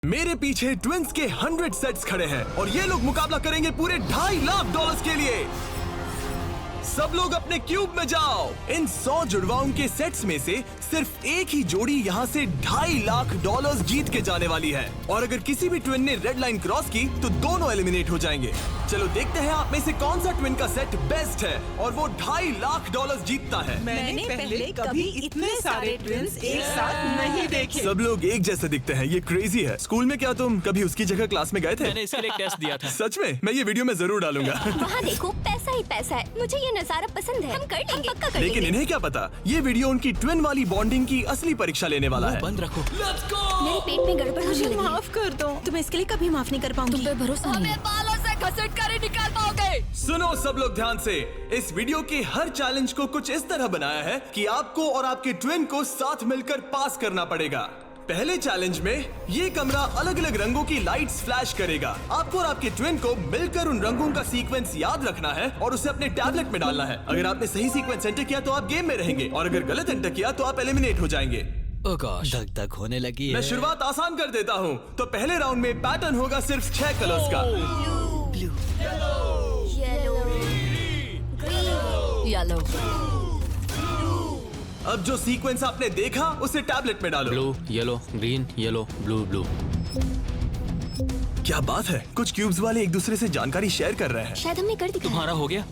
मेरे पीछे ट्विंस के 100 सेट्स खड़े हैं और ये लोग मुकाबला करेंगे पूरे $2.5 लाख के लिए। सब लोग अपने क्यूब में जाओ। इन 100 जुड़वाओं के सेट्स में से सिर्फ एक ही जोड़ी यहाँ से $2.5 लाख जीत के जाने वाली है और अगर किसी भी ट्विन ने रेड लाइन क्रॉस की तो दोनों एलिमिनेट हो जाएंगे। चलो देखते हैं आप में से कौन सा ट्विन का सेट बेस्ट है और वो $2.5 लाख जीतता है। मैंने पहले कभी इतने सारे ट्विन्स एक साथ नहीं देखे। सब लोग एक जैसे दिखते हैं, ये क्रेजी है। स्कूल में क्या तुम कभी उसकी जगह क्लास में गए थे? मैंने इसके लिए टेस्ट दिया था। सच में? मैं ये वीडियो में जरूर डालूंगा। वहाँ देखो, पैसा ही पैसा है। मुझे ये नजारा पसंद है। हम कर लेंगे, पक्का कर लेकिन लेंगे। इन्हें क्या पता, ये वीडियो उनकी ट्विन वाली बॉन्डिंग की असली परीक्षा लेने वाला है। बंद रखो। मेरे पेट में गड़बड़ होने लगी। माफ कर दो, तुम इसके लिए कभी माफ नहीं कर पाऊंगी। तुम पे भरोसा नहीं है। बालों से घसीट कर ही निकाल पाओगे। सुनो सब लोग ध्यान से, इस वीडियो के हर चैलेंज को कुछ इस तरह बनाया है कि आपको और आपके ट्विन को साथ मिलकर पास करना पड़ेगा। पहले चैलेंज में ये कमरा अलग अलग रंगों की लाइट्स फ्लैश करेगा। आपको और आपके ट्विन को मिलकर उन रंगों का सीक्वेंस याद रखना है और उसे अपने टैबलेट में डालना है। अगर आपने सही सीक्वेंस एंटर किया तो आप गेम में रहेंगे और अगर गलत एंटर किया तो आप एलिमिनेट हो जाएंगे। ओह गॉश, धक धक होने लगी है। मैं शुरुआत आसान कर देता हूँ। तो पहले राउंड में पैटर्न होगा सिर्फ 6 कलर्स का। येलो। अब जो सीक्वेंस आपने देखा उसे टैबलेट में डालो। Blue, yellow, green, yellow, blue, blue. क्या बात है, कुछ क्यूब्स वाले एक दूसरे से जानकारी शेयर कर रहे हैं। शायद हमने कर दिया। तुम्हारा हो गया,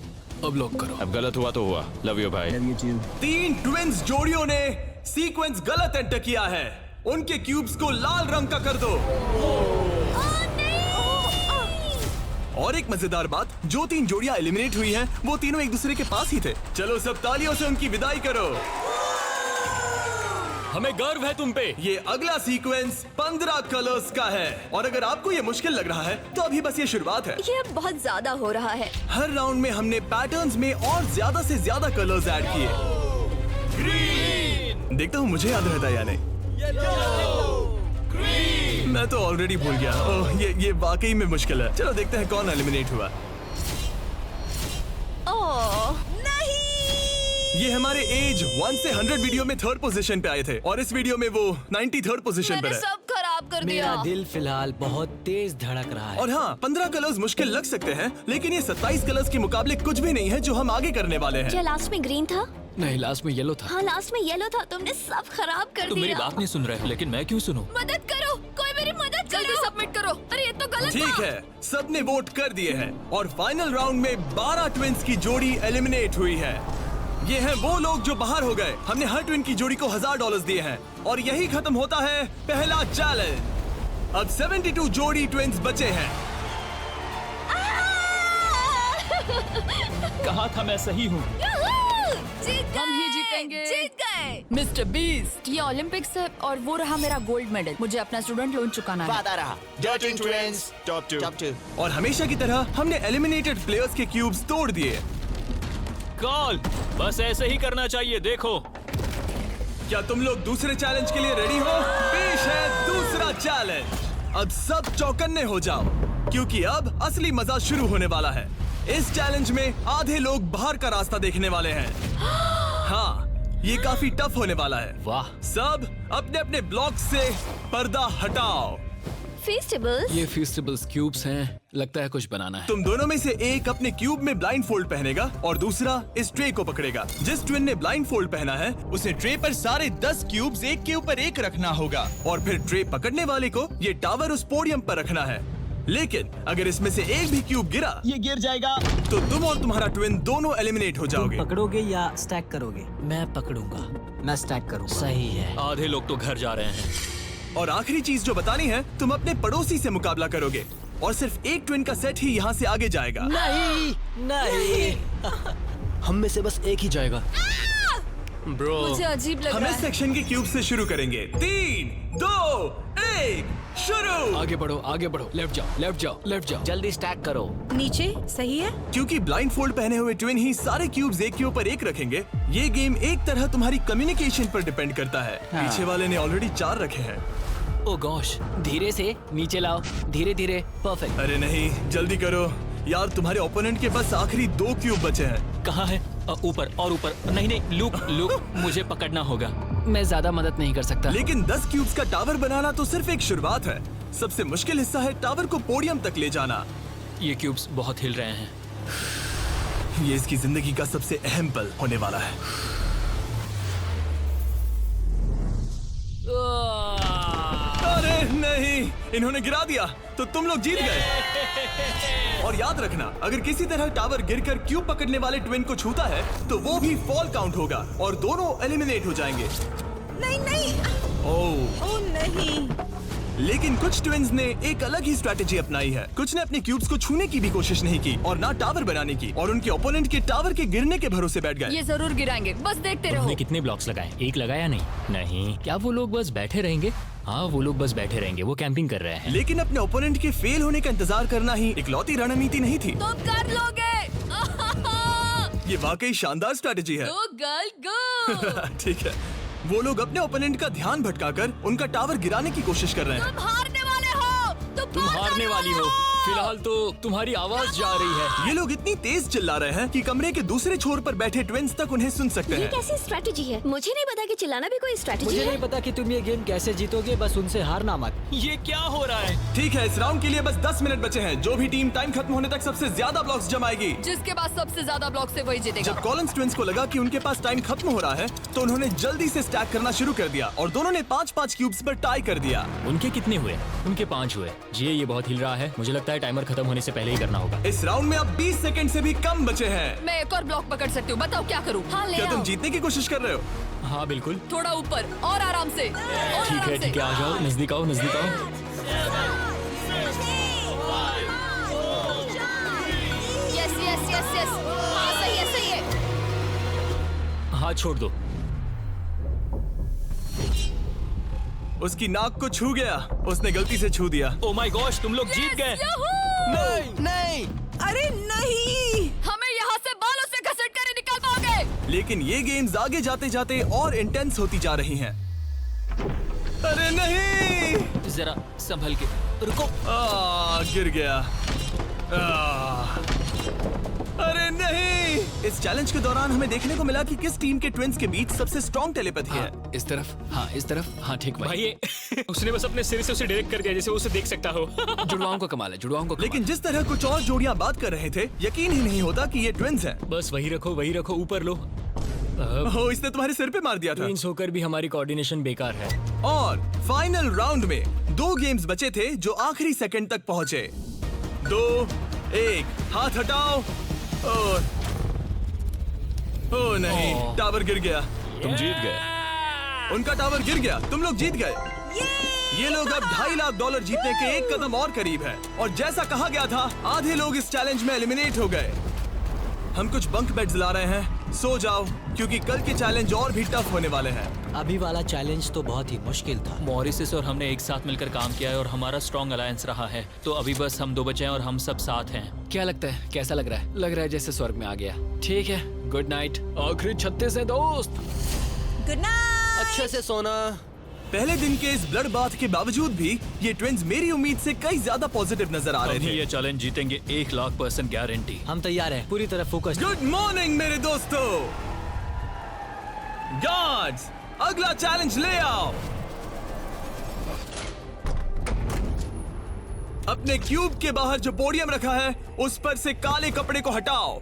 अब लॉक करो। अब गलत हुआ तो हुआ। लव यू भाई। 3 ट्विंस जोड़ियों ने सीक्वेंस गलत एंटर किया है। उनके क्यूब्स को लाल रंग का कर दो। और एक मजेदार बात, जो 3 जोड़ियां एलिमिनेट हुई हैं, वो तीनों एक दूसरे के पास ही थे। चलो सब तालियों से उनकी विदाई करो। हमें गर्व है तुम पे। ये अगला सीक्वेंस 15 कलर्स का है और अगर आपको ये मुश्किल लग रहा है तो अभी बस ये शुरुआत है। ये अब बहुत ज्यादा हो रहा है। हर राउंड में हमने पैटर्न्स में और ज्यादा से ज्यादा कलर्स ऐड किए। ग्रीन। देखता हूँ मुझे याद रहता है या नहीं। मैं तो ऑलरेडी भूल गया। ओह, ये वाकई में मुश्किल है। चलो देखते हैं कौन एलिमिनेट हुआ। ओह ये हमारे एज 1 से 100 वीडियो में 3rd पोजीशन पे आए थे और इस वीडियो में वो 93rd पोजीशन पर मैंने है। सब खराब कर दिया। मेरा दिल फिलहाल बहुत तेज धड़क रहा है। और हाँ, 15 कलर्स मुश्किल लग सकते हैं लेकिन ये 27 कलर्स के मुकाबले कुछ भी नहीं है जो हम आगे करने वाले हैं। क्या लास्ट में ग्रीन था? नहीं, लास्ट में येलो था। हाँ, लास्ट में येलो था। तुमने सब खराब कर तुम मेरी दिया। बात नहीं सुन रहे हो, लेकिन मैं क्यों सुनूं? मदद करो, कोई मेरी मदद जल्दी सबमिट करो। अरे ये तो गलत ठीक था। है, सबने वोट कर दिए हैं और फाइनल राउंड में 12 ट्विंस की जोड़ी एलिमिनेट हुई है। ये हैं वो लोग जो बाहर हो गए। हमने हर ट्विन की जोड़ी को $1000 दिए हैं और यही खत्म होता है पहला चैलेंज। अब 72 जोड़ी ट्विंस बचे हैं। कहा था मैं सही हूँ। जीत गए। हम ही जीतेंगे। जीत गए। मिस्टर बीस्ट, ये ओलंपिक्स है और वो रहा मेरा गोल्ड मेडल। मुझे अपना स्टूडेंट लोन चुकाना है। वादा रहा। Dirty Twins, top 2. और हमेशा की तरह हमने एलिमिनेटेड प्लेयर्स के क्यूब्स तोड़ दिए। कॉल, बस ऐसे ही करना चाहिए। देखो, क्या तुम लोग दूसरे चैलेंज के लिए रेडी हो? पेश है दूसरा चैलेंज। अब सब चौकन्ने हो जाओ क्योंकि अब असली मजा शुरू होने वाला है। इस चैलेंज में आधे लोग बाहर का रास्ता देखने वाले हैं। हाँ, ये काफी टफ होने वाला है। वाह। सब अपने अपने ब्लॉक से पर्दा हटाओ। फेस्टिवल्स? ये फेस्टिवल्स क्यूब्स हैं, लगता है कुछ बनाना है। तुम दोनों में से एक अपने क्यूब में ब्लाइंड फोल्ड पहनेगा और दूसरा इस ट्रे को पकड़ेगा। जिस ट्विन ने ब्लाइंड फोल्ड पहना है उसे ट्रे पर सारे 10 क्यूब्स एक के ऊपर एक रखना होगा और फिर ट्रे पकड़ने वाले को ये टावर उस पोडियम पर रखना है। लेकिन अगर इसमें से एक भी क्यूब गिरा, ये गिर जाएगा। तो तुम और तुम्हारा ट्विन दोनों एलिमिनेट हो जाओगे। पकड़ोगे या स्टैक करोगे? मैं पकड़ूंगा। मैं स्टैक करूंगा। सही है। आधे लोग तो घर जा रहे हैं। और आखिरी चीज जो बतानी है, तुम अपने पड़ोसी से मुकाबला करोगे और सिर्फ एक ट्विन का सेट ही यहाँ से आगे जाएगा। नहीं। हम में से बस एक ही जाएगा। ब्रो, मुझे अजीब लग हम रहा इस है। सेक्शन के क्यूब से शुरू करेंगे। 3, 2, 1, शुरू। आगे बढ़ो, आगे बढ़ो। लेफ्ट जाओ, लेफ्ट जाओ, लेफ्ट जाओ। जल्दी स्टैक करो। नीचे सही है। क्योंकि ब्लाइंड फोल्ड पहने हुए ट्विन ही सारे क्यूब्स एक के ऊपर एक रखेंगे, ये गेम एक तरह तुम्हारी कम्युनिकेशन पर डिपेंड करता है। पीछे वाले ने ऑलरेडी 4 रखे हैं। ओ गॉश, धीरे से नीचे लाओ, धीरे धीरे। परफेक्ट। अरे नहीं, जल्दी करो यार, तुम्हारे ओपोनेंट के पास आखिरी 2 क्यूब बचे हैं। कहाँ है? ऊपर और ऊपर। नहीं नहीं, लूप लूप, मुझे पकड़ना होगा। मैं ज्यादा मदद नहीं कर सकता। लेकिन 10 क्यूब्स का टावर बनाना तो सिर्फ एक शुरुआत है। सबसे मुश्किल हिस्सा है टावर को पोडियम तक ले जाना। ये क्यूब्स बहुत हिल रहे हैं। ये इसकी जिंदगी का सबसे अहम पल होने वाला है। अरे नहीं, इन्होंने गिरा दिया तो तुम लोग जीत गए। और याद रखना, अगर किसी तरह टावर गिरकर क्यूब पकड़ने वाले ट्विन को छूता है तो वो भी फॉल काउंट होगा और दोनों एलिमिनेट हो जाएंगे। नहीं नहीं, ओह नहीं। लेकिन कुछ ट्विन्स ने एक अलग ही स्ट्रैटेजी अपनाई है। कुछ ने अपने क्यूब्स को छूने की भी कोशिश नहीं की और ना टावर बनाने की, और उनके ओपोनेंट के टावर के गिरने के भरोसे बैठ गए। ये जरूर गिराएंगे, बस देखते रहो। उन्होंने कितने ब्लॉक्स लगाए? एक लगाया नहीं? नहीं। क्या वो लोग बस बैठे रहेंगे? हाँ, वो लोग बस बैठे रहेंगे, वो कैंपिंग कर रहे हैं। लेकिन अपने ओपोनेंट के फेल होने का इंतजार करना ही इकलौती रणनीति नहीं थी। तुम कर लोगे। ये वाकई शानदार स्ट्रैटेजी है। गो गर्ल गो। ठीक है, वो लोग अपने ओपोनेंट का ध्यान भटकाकर उनका टावर गिराने की कोशिश कर रहे हैं। तुम हारने वाले हो। तुम हारने वाली हो। फिलहाल तो तुम्हारी आवाज जा रही है। ये लोग इतनी तेज चिल्ला रहे हैं कि कमरे के दूसरे छोर पर बैठे ट्विन्स तक उन्हें सुन सकते ये हैं। कैसी स्ट्रेटेजी है? मुझे नहीं पता कि चिल्लाना भी कोई स्ट्रेटेजी मुझे है। नहीं पता कि तुम ये गेम कैसे जीतोगे, बस उनसे हारना मत। ये क्या हो रहा है? ठीक है, इस राउंड के लिए बस 10 मिनट बचे हैं। जो भी टीम टाइम खत्म होने तक सबसे ज्यादा ब्लॉक्स जमाएगी, जिसके पास सबसे ज्यादा ब्लॉक से वही जीतेगा। जब कॉलिन्स ट्विन्स को लगा कि उनके पास टाइम खत्म हो रहा है तो उन्होंने जल्दी से स्टैक करना शुरू कर दिया और दोनों ने 5-5 क्यूब्स पर टाई कर दिया। उनके कितने हुए? उनके 5 हुए। जी, ये बहुत हिल रहा है। मुझे लगता है टाइमर खत्म होने से पहले ही करना होगा। इस राउंड में अब 20 सेकंड से भी कम बचे हैं। मैं एक और ब्लॉक पकड़ सकती हूँ, बताओ क्या करूँ? हाँ, ले क्या तुम आओ। जीतने की कोशिश कर रहे हो? हाँ बिल्कुल। थोड़ा ऊपर और आराम से। ठीक है ठीक है, आ जाओ, नजदीक आओ, नजदीक आओ। यस यस यस यस, हाँ सही है सही है। हाथ छोड़ दो। उसकी नाक को छू गया, उसने गलती से छू दिया। ओ माय गॉश, तुम लोग जीत गए। नहीं नहीं। अरे नहीं। हमें यहाँ से बालों से घसीट कर ही निकल पाओगे। लेकिन ये गेम्स आगे जाते जाते और इंटेंस होती जा रही हैं। अरे नहीं, जरा संभल के रुको। गिर गया। अरे नहीं। इस चैलेंज के दौरान हमें देखने को मिला कि किस टीम के ट्विन्स के बीच सबसे स्ट्रॉन्ग टेलीपैथी है। इस तरफ, हाँ इस तरफ, हाँ ठीक भाई। उसने बस अपने सिर से उसे डायरेक्ट कर दिया जैसे वो उसे देख सकता हो। जुड़वाओं को कमाल है, जुड़वाओं को कमाल। लेकिन जिस तरह कुछ और जोड़ियां बात कर रहे थे, यकीन ही नहीं होता कि ये ट्विन्स हैं। बस वही रखो, ऊपर लो। ओह, इसने तुम्हारे सिर पे मार दिया था। ट्विन्स होकर भी हमारी कोऑर्डिनेशन बेकार है। और फाइनल राउंड में 2 गेम्स बचे थे जो आखिरी सेकंड तक पहुंचे। 2, 1, हाथ हटाओ। और ओ नहीं, टावर गिर गया। तुम जीत गए। उनका टावर गिर गया, तुम लोग जीत गए। ये लोग अब $2.5 लाख जीतने के एक कदम और करीब हैं। और जैसा कहा गया था, आधे लोग इस चैलेंज में एलिमिनेट हो गए। हम कुछ बंक बेड्स ला रहे हैं, सो जाओ क्योंकि कल के चैलेंज और भी टफ होने वाले हैं। अभी वाला चैलेंज तो बहुत ही मुश्किल था। मॉरिसस और हमने एक साथ मिलकर काम किया है और हमारा स्ट्रॉन्ग अलायंस रहा है। तो अभी बस हम 2 बचे हैं और हम सब साथ हैं। क्या लगता है, कैसा लग रहा है? लग रहा है जैसे स्वर्ग में आ गया। ठीक है, गुड नाइट। आखिरी 36 है दोस्त। Good night. अच्छे से सोना। पहले दिन के इस ब्लड बाथ के बावजूद भी ये ट्विन्स मेरी उम्मीद से कई ज्यादा पॉजिटिव नजर आ रहे हम थे। ये चैलेंज जीतेंगे, 1,00,000% गारंटी। हम तैयार हैं, पूरी तरह फोकस्ड। गुड मॉर्निंग मेरे दोस्तों। गार्ड्स, अगला चैलेंज ले आओ। अपने क्यूब के बाहर जो पोडियम रखा है उस पर से काले कपड़े को हटाओ।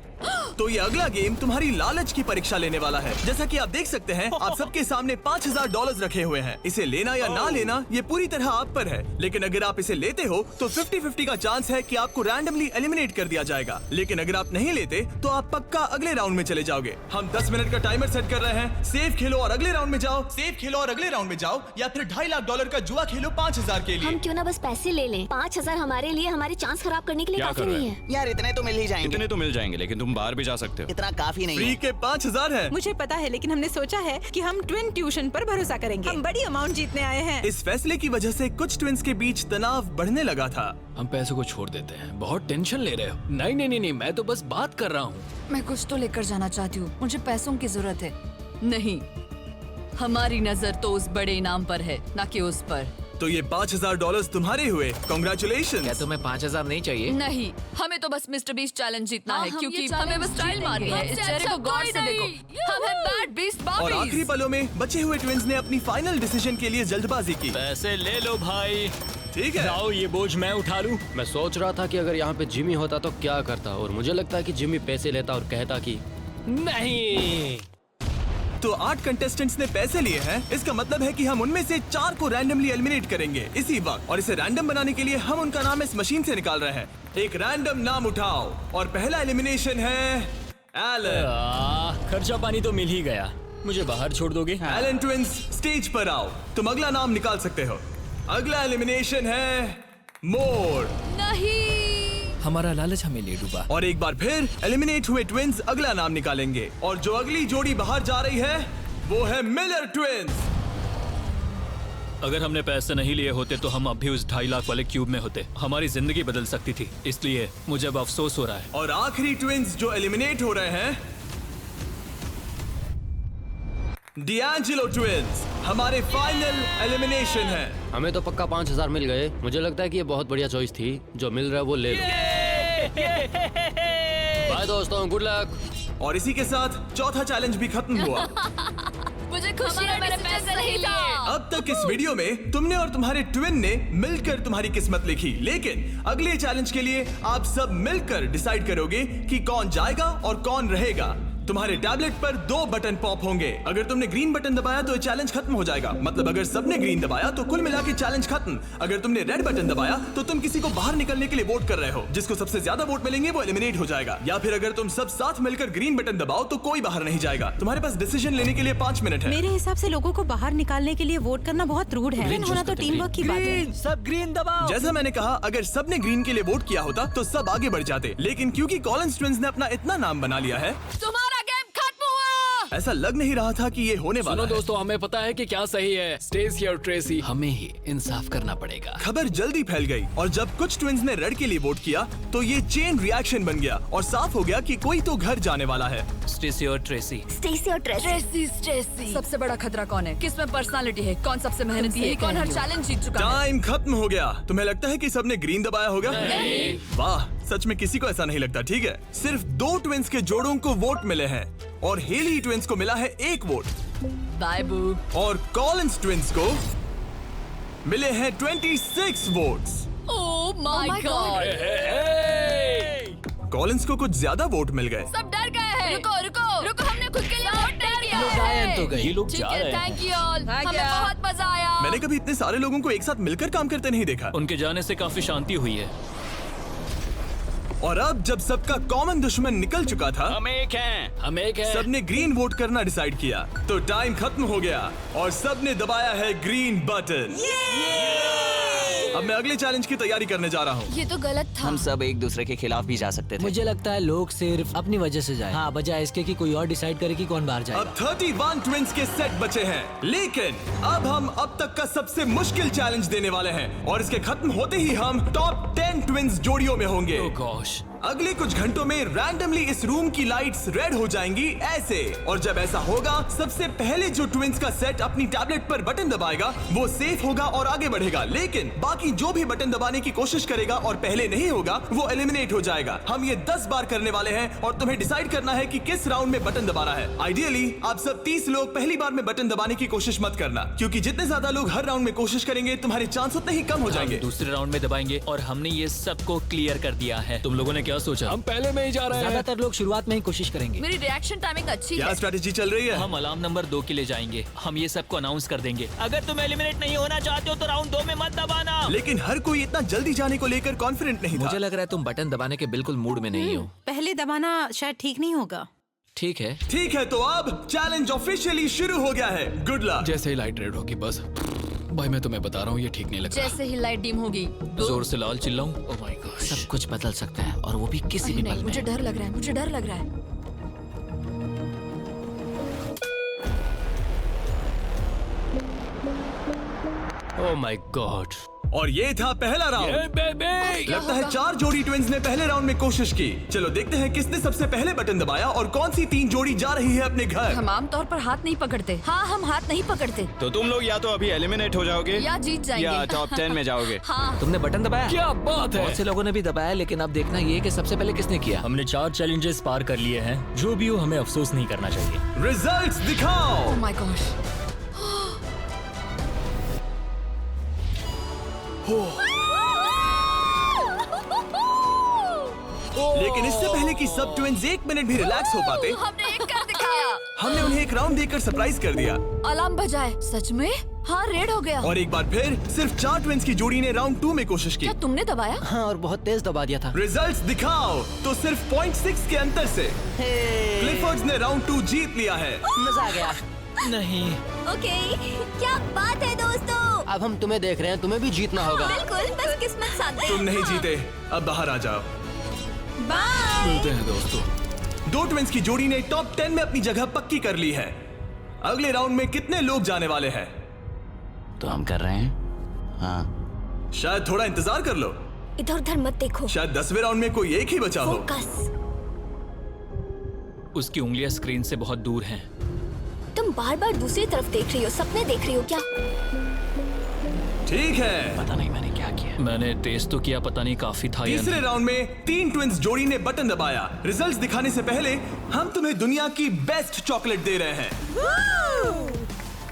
तो ये अगला गेम तुम्हारी लालच की परीक्षा लेने वाला है। जैसा कि आप देख सकते हैं, आप सबके सामने $5,000 रखे हुए हैं। इसे लेना या ना लेना ये पूरी तरह आप पर है। लेकिन अगर आप इसे लेते हो तो 50-50 का चांस है कि आपको रैंडमली एलिमिनेट कर दिया जाएगा। लेकिन अगर आप नहीं लेते तो आप पक्का अगले राउंड में चले जाओगे। हम 10 मिनट का टाइमर सेट कर रहे हैं। सेफ खेलो और अगले राउंड में जाओ, सेफ खेलो और अगले राउंड में जाओ, या फिर $2.5 लाख का जुआ खेलो 5,000 के लिए। हम क्यों ना बस पैसे ले लें? 5,000 हमारे लिए हमारे चांस खराब करने के लिए क्या काफी कर रहे नहीं हो? है। यार इतने तो मिल ही जाएंगे। इतने तो मिल जाएंगे, लेकिन तुम बाहर भी जा सकते हो। इतना काफी नहीं फ्री है। के 5,000 है। मुझे पता है, लेकिन हमने सोचा है कि हम ट्विन ट्यूशन पर भरोसा करेंगे। हम बड़ी अमाउंट जीतने आए हैं। इस फैसले की वजह से कुछ ट्विन्स के बीच तनाव बढ़ने लगा था। हम पैसों को छोड़ देते हैं, बहुत टेंशन ले रहे हो। नहीं, मैं तो बस बात कर रहा हूँ। मैं कुछ तो लेकर जाना चाहती हूँ, मुझे पैसों की जरूरत है। नहीं, हमारी नजर तो उस बड़े इनाम पर है, ना कि उस पर। तो ये $5,000 तुम्हारे हुए। कॉन्ग्रेचुलेशन। क्या तुम्हें 5,000 नहीं चाहिए? नहीं, हमें तो बस मिस्टर बीस्ट चैलेंज जीतना हाँ, है, हम क्योंकि ये हमें challenge बस स्टाइल मारनी है। इस चेहरे को गौर से देखो, हम हैं बैड बीस्ट और आखिरी बाबीज। पलों में बचे हुए ट्विन्स ने अपनी फाइनल डिसीजन के लिए जल्दबाजी की। पैसे ले लो भाई। ठीक है? जाओ, ये बोझ मैं उठा लूं। मैं सोच रहा था कि अगर यहाँ पे जिमी होता तो क्या करता, और मुझे लगता है कि जिमी पैसे लेता और कहता कि नहीं। तो 8 कंटेस्टेंट्स ने पैसे लिए हैं। इसका मतलब है कि हम उनमें से 4 को रैंडमली एलिमिनेट करेंगे इसी वक्त, और इसे रैंडम बनाने के लिए हम उनका नाम इस मशीन से निकाल रहे हैं। एक रैंडम नाम उठाओ, और पहला एलिमिनेशन है एलन। खर्चा पानी तो मिल ही गया, मुझे बाहर छोड़ दोगे? एलन ट्विंस, स्टेज पर आओ। तुम अगला नाम निकाल सकते हो। अगला एलिमिनेशन है मोर। हमारा लालच हमें ले डूबा। और एक बार फिर एलिमिनेट हुए ट्विंस अगला नाम निकालेंगे, और जो अगली जोड़ी बाहर जा रही है वो है मिलर ट्विंस। अगर हमने पैसे नहीं लिए होते तो हम अब भी उस 2.5 लाख वाले क्यूब में होते। हमारी जिंदगी बदल सकती थी, इसलिए मुझे अब अफसोस हो रहा है। और आखिरी ट्विंस जो एलिमिनेट हो रहे हैं, डिएंजेलो ट्विंस, हमारे फाइनल एलिमिनेशन है। हमें तो पक्का 5000 मिल गए। मुझे लगता है कि ये बहुत बढ़िया चॉइस थी। जो मिल रहा है वो ले लो। बाय दोस्तों, गुड लक। और इसी के साथ चौथा चैलेंज भी खत्म हुआ। मुझे खुशी है मैंने पैसे नहीं लिए। अब तक इस वीडियो में तुमने और तुम्हारे ट्विन ने मिलकर तुम्हारी किस्मत लिखी, लेकिन अगले चैलेंज के लिए आप सब मिलकर डिसाइड करोगे कि कौन जाएगा और कौन रहेगा। तुम्हारे टैबलेट पर 2 बटन पॉप होंगे। अगर तुमने ग्रीन बटन दबाया तो ये चैलेंज खत्म हो जाएगा। मतलब अगर सबने ग्रीन दबाया तो कुल मिला के चैलेंज खत्म। अगर तुमने रेड बटन दबाया तो तुम किसी को बाहर निकलने के लिए वोट कर रहे हो। जिसको सबसे ज्यादा वोट मिलेंगे वो एलिमिनेट हो जाएगा। या फिर अगर तुम सब साथ मिलकर ग्रीन बटन दबाओ तो कोई बाहर नहीं जाएगा। तुम्हारे पास डिसीजन लेने के लिए 5 मिनट है। मेरे हिसाब से लोगों को बाहर निकालने के लिए वोट करना बहुत रूड है। ग्रीन होना तो टीम वर्क की बात है। सब ग्रीन दबाओ। जैसा मैंने कहा, अगर सबने ग्रीन के लिए वोट किया होता तो सब आगे बढ़ जाते, लेकिन क्योंकि कॉलिंस ट्विंस ने अपना इतना नाम बना लिया है, तुम्हारा गेम खत्म हुआ। ऐसा लग नहीं रहा था कि ये होने वाला है। दोस्तों, हमें पता है कि क्या सही है। स्टेसी और ट्रेसी, हमें ही इंसाफ करना पड़ेगा। खबर जल्दी फैल गई, और जब कुछ ट्विंस ने रेड के लिए वोट किया तो ये चेन रिएक्शन बन गया और साफ हो गया कि कोई तो घर जाने वाला है। स्टेसी और ट्रेसी। स्टेसी और ट्रेसी। सबसे बड़ा खतरा कौन है? किसमें पर्सनालिटी है? कौन सबसे मेहनती है? कौन हर चैलेंज जीत चुका है? टाइम खत्म हो गया। तुम्हें लगता है कि सबने ग्रीन दबाया होगा? नहीं। वाह, सच में किसी को ऐसा नहीं लगता। ठीक है, सिर्फ 2 ट्विंस के जोड़ों को वोट मिले हैं, और हेली ट्विंस को मिला है 1 वोट, बाय बू। और कॉलिंस ट्विंस को मिले हैं 26 votes. Oh my God. Collins को कुछ ज्यादा वोट मिल गए। सब डर गए हैं। रुको, हमने खुद के लिए वोट नहीं किया लोग आए तो गए। ये लोग ठीक जा है, रहे हैं। Thank you all. हमें बहुत मजा आया। मैंने कभी इतने सारे लोगों को एक साथ मिलकर काम करते नहीं देखा। उनके जाने से काफी शांति हुई है। और अब जब सबका कॉमन दुश्मन निकल चुका था, हम एक हैं। सबने ग्रीन वोट करना डिसाइड किया। तो टाइम खत्म हो गया और सबने दबाया है ग्रीन बटन। अब मैं अगले चैलेंज की तैयारी करने जा रहा हूँ। ये तो गलत था। हम सब एक दूसरे के खिलाफ भी जा सकते थे। मुझे लगता है लोग सिर्फ अपनी वजह से जाए। हाँ, बजाय इसके कि कोई और डिसाइड करे कि कौन बाहर जाएगा। अब 31 ट्विंस के सेट बचे हैं, लेकिन अब हम अब तक का सबसे मुश्किल चैलेंज देने वाले हैं, और इसके खत्म होते ही हम टॉप 10 ट्विंस जोड़ियों में होंगे। Oh gosh. अगले कुछ घंटों में रैंडमली इस रूम की लाइट्स रेड हो जाएंगी ऐसे, और जब ऐसा होगा सबसे पहले जो ट्विंस का सेट अपनी टैबलेट पर बटन दबाएगा वो सेफ होगा और आगे बढ़ेगा, लेकिन बाकी जो भी बटन दबाने की कोशिश करेगा और पहले नहीं होगा वो एलिमिनेट हो जाएगा। हम ये 10 बार करने वाले हैं और तुम्हें डिसाइड करना है कि किस राउंड में बटन दबाना है। आइडियली आप सब 30 लोग पहली बार में बटन दबाने की कोशिश मत करना, क्योंकि जितने ज्यादा लोग हर राउंड में कोशिश करेंगे तुम्हारे चांस उतने ही कम हो जाएंगे। दूसरे राउंड में दबाएंगे, और हमने ये सबको क्लियर कर दिया है। तुम लोगों ने क्या सोचा? हम पहले में ही जा रहे हैं। ज्यादातर लोग शुरुआत में ही कोशिश करेंगे। मेरी रिएक्शन टाइमिंग अच्छी क्या है। स्ट्रेटेजी चल रही है? हम अलार्म नंबर 2 के लिए जाएंगे। हम ये सबको अनाउंस कर देंगे। अगर तुम एलिमिनेट नहीं होना चाहते हो तो राउंड 2 में मत दबाना। लेकिन हर कोई इतना जल्दी जाने को लेकर कॉन्फिडेंट नहीं था। मुझे लग रहा है तुम बटन दबाने के बिल्कुल मूड में नहीं हो। पहले दबाना शायद ठीक नहीं होगा। ठीक है, ठीक है, तो अब चैलेंज ऑफिशियली शुरू हो गया है। Good luck. जैसे ही लाइट रेड होगी बस। भाई मैं तुम्हें बता रहा हूँ, ये ठीक नहीं लग रहा। जैसे ही लाइट डिम होगी जोर से लाल चिल्लाऊं? Oh my God. सब कुछ बदल सकता है, और वो भी किसी भी पल नहीं, में। मुझे डर लग रहा है। मुझे डर लग रहा है। Oh my God. और ये था पहला राउंड। लगता है 4 जोड़ी ट्विंस ने पहले राउंड में कोशिश की। चलो देखते हैं किसने सबसे पहले बटन दबाया और कौन सी 3 जोड़ी जा रही है अपने घर। हम आमतौर पर हाथ नहीं पकड़ते। हाँ, हम हाथ नहीं पकड़ते। तो तुम लोग या तो अभी एलिमिनेट हो जाओगे या जीत जाएंगे। या टॉप 10 में जाओगे। हाँ। तुमने बटन दबाया? क्या बात है। बहुत से लोगों ने भी दबाया, लेकिन अब देखना ये कि सबसे पहले किसने किया। हमने 4 चैलेंजेस पार कर लिए हैं। जो भी हो, हमें अफसोस नहीं करना चाहिए। रिजल्ट्स दिखाओ। ओह माय गॉश। कि सब ट्विंस 1 मिनट भी रिलैक्स हो पाते, हमने एक कर दिखाया। हमने उन्हें एक राउंड देकर सरप्राइज कर दिया। अलार्म बजाए। सच में? हाँ, रेड हो गया। और एक बार फिर सिर्फ 4 ट्विंस की जोड़ी ने राउंड 2 में कोशिश की। क्या तुमने दबाया? हाँ, और बहुत तेज दबा दिया था। रिजल्ट्स दिखाओ। तो सिर्फ 0.6 के अंतर से क्लिफर्ड्स ने राउंड 2 जीत लिया है। मजा आ गया। नहीं। ओके, क्या बात है दोस्तों। अब हम तुम्हें देख रहे हैं, तुम्हें भी जीतना होगा। बिल्कुल, बस किस्मत साथ दे। तुम नहीं जीते, अब बाहर आ जाओ। बाय। मिलते हैं दोस्तों। 2 ट्विंस की जोड़ी ने टॉप 10 में अपनी जगह पक्की कर ली है। अगले राउंड में कितने लोग जाने वाले हैं? तो हम कर रहे हैं। हाँ, शायद थोड़ा इंतजार कर लो। इधर उधर मत देखो। शायद 10वें राउंड में कोई एक ही बचा हो। फोकस। उसकी उंगलियां स्क्रीन से बहुत दूर हैं। तुम बार बार दूसरी तरफ देख रही हो, सपने देख रही हो क्या? ठीक है। पता नहीं मैंने क्या किया। मैंने टेस्ट तो किया, पता नहीं काफी था या तीसरे नहीं। राउंड में 3 ट्विंस जोड़ी ने बटन दबाया। रिजल्ट्स दिखाने से पहले हम तुम्हें दुनिया की बेस्ट चॉकलेट दे रहे हैं।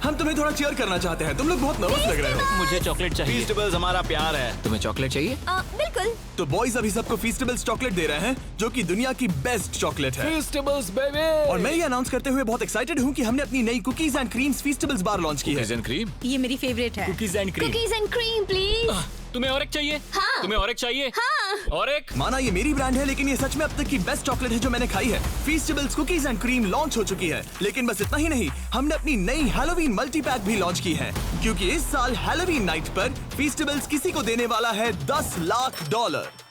हम तुम्हें थोड़ा चीयर करना चाहते हैं। तुम लोग बहुत नर्वस लग रहे हो। मुझे चॉकलेट चाहिए। फीस्टेबल्स हमारा प्यार है। तुम्हें चॉकलेट चाहिए? बिल्कुल। तो बॉयज अभी सबको फीस्टेबल्स चॉकलेट दे रहे हैं, जो कि दुनिया की बेस्ट चॉकलेट है। Festivals baby. और मैं ये अनाउंस करते हुए बहुत एक्साइटेड हूँ कि हमने अपनी नई cookies and creams Feastables bar launch की है। क्रीम? ये मेरी फेवरेट है। Cookies and cream. Cookies and cream please. तुम्हें और एक चाहिए? हाँ। तुम्हें और एक चाहिए? हाँ। और एक? माना ये मेरी ब्रांड है, लेकिन ये सच में अब तक की बेस्ट चॉकलेट है जो मैंने खाई है। फीस्टेबल्स कुकीज एंड क्रीम लॉन्च हो चुकी है, लेकिन बस इतना ही नहीं, हमने अपनी नई हैलोवीन मल्टी पैक भी लॉन्च की है, क्योंकि इस साल हैलोवीन नाइट पर फीस्टेबल्स किसी को देने वाला है $10 लाख।